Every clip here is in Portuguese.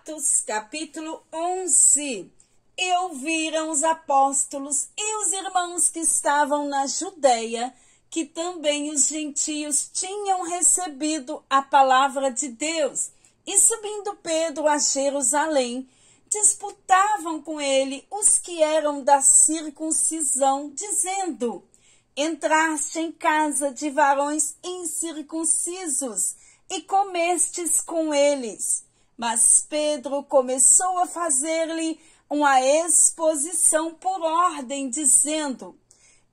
Atos, capítulo 11. E ouviram os apóstolos e os irmãos que estavam na Judeia, que também os gentios tinham recebido a palavra de Deus. E subindo Pedro a Jerusalém, disputavam com ele os que eram da circuncisão, dizendo: entraste em casa de varões incircuncisos e comestes com eles. Mas Pedro começou a fazer-lhe uma exposição por ordem, dizendo: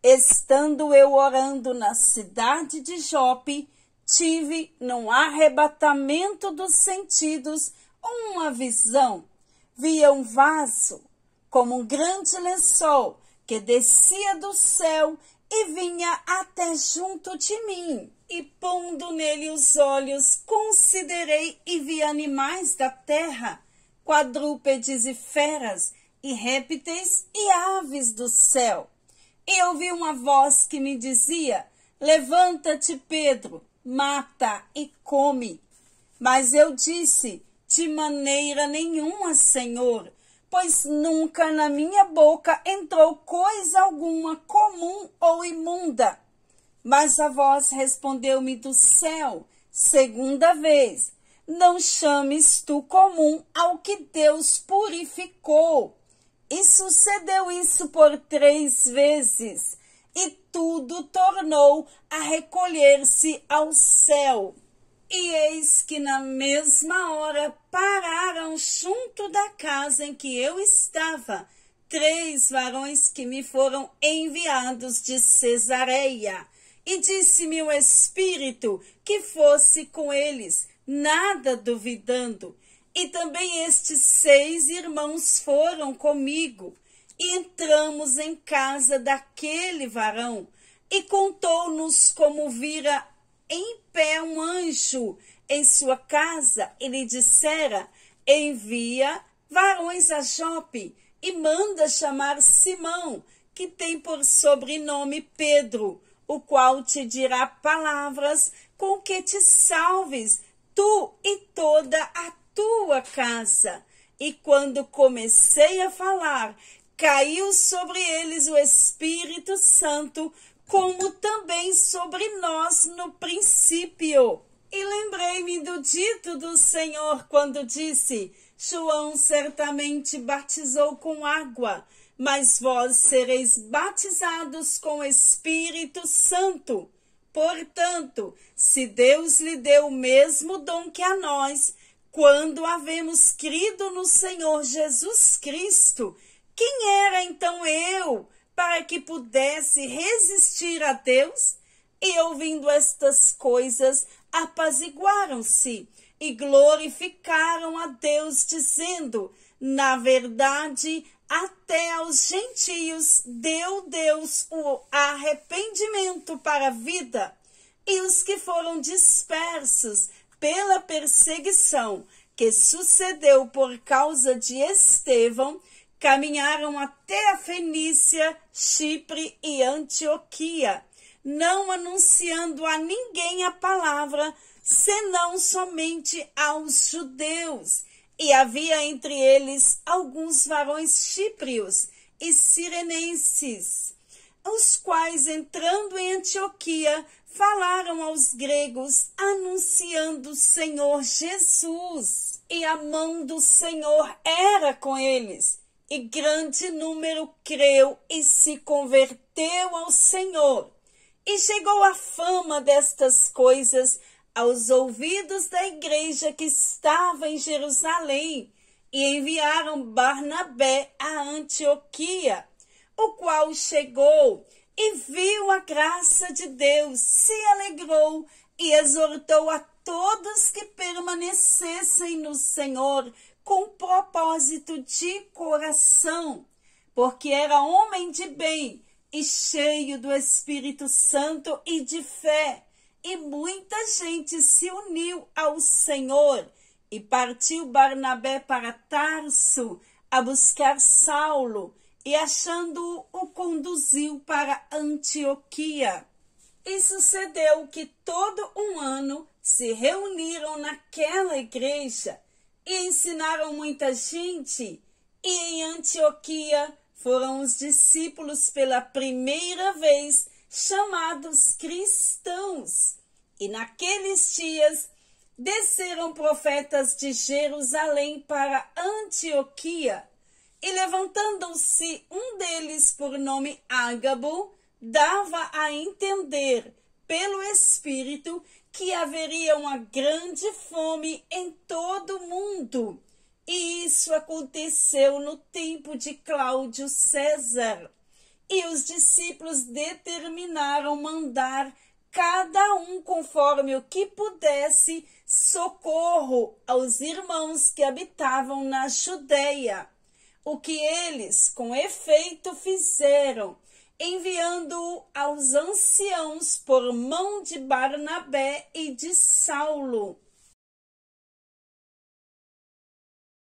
estando eu orando na cidade de Jope, tive, num arrebatamento dos sentidos, uma visão. Via um vaso, como um grande lençol, que descia do céu e vinha até junto de mim. E pondo nele os olhos, considerei e vi animais da terra, quadrúpedes e feras, e répteis e aves do céu. E ouvi uma voz que me dizia: levanta-te, Pedro, mata e come. Mas eu disse: de maneira nenhuma, Senhor, pois nunca na minha boca entrou coisa alguma comum ou imunda. Mas a voz respondeu-me do céu, segunda vez: não chames tu comum ao que Deus purificou. E sucedeu isso por 3 vezes, e tudo tornou a recolher-se ao céu. E eis que na mesma hora pararam junto da casa em que eu estava 3 varões que me foram enviados de Cesareia. E disse-me o Espírito que fosse com eles, nada duvidando. E também estes 6 irmãos foram comigo. E entramos em casa daquele varão, e contou-nos como vira em pé um anjo em sua casa, e lhe dissera: envia varões a Jope, e manda chamar Simão, que tem por sobrenome Pedro, o qual te dirá palavras com que te salves, tu e toda a tua casa. E quando comecei a falar, caiu sobre eles o Espírito Santo, como também sobre nós no princípio. E lembrei-me do dito do Senhor, quando disse: João certamente batizou com água, mas vós sereis batizados com o Espírito Santo. Portanto, se Deus lhe deu o mesmo dom que a nós, quando havemos crido no Senhor Jesus Cristo, quem era então eu, para que pudesse resistir a Deus? E ouvindo estas coisas, apaziguaram-se e glorificaram a Deus, dizendo: na verdade, até aos gentios deu Deus o arrependimento para a vida. E os que foram dispersos pela perseguição que sucedeu por causa de Estevão, caminharam até a Fenícia, Chipre e Antioquia, não anunciando a ninguém a palavra, senão somente aos judeus. E havia entre eles alguns varões chíprios e cirenenses, os quais, entrando em Antioquia, falaram aos gregos, anunciando o Senhor Jesus. E a mão do Senhor era com eles, e grande número creu e se converteu ao Senhor. E chegou a fama destas coisas aos ouvidos da igreja que estava em Jerusalém, e enviaram Barnabé a Antioquia, o qual chegou e viu a graça de Deus, se alegrou e exortou a todos que permanecessem no Senhor com propósito de coração, porque era homem de bem e cheio do Espírito Santo e de fé. E muita gente se uniu ao Senhor, e partiu Barnabé para Tarso a buscar Saulo, e achando-o, o conduziu para Antioquia. E sucedeu que todo um ano se reuniram naquela igreja, e ensinaram muita gente. E em Antioquia foram os discípulos pela primeira vez chamados cristãos. E naqueles dias desceram profetas de Jerusalém para Antioquia. E levantando-se um deles por nome Ágabo, dava a entender pelo Espírito que haveria uma grande fome em todo o mundo. E isso aconteceu no tempo de Cláudio César. E os discípulos determinaram mandar cada um conforme o que pudesse socorro aos irmãos que habitavam na Judeia. O que eles, com efeito, fizeram, enviando-o aos anciãos por mão de Barnabé e de Saulo.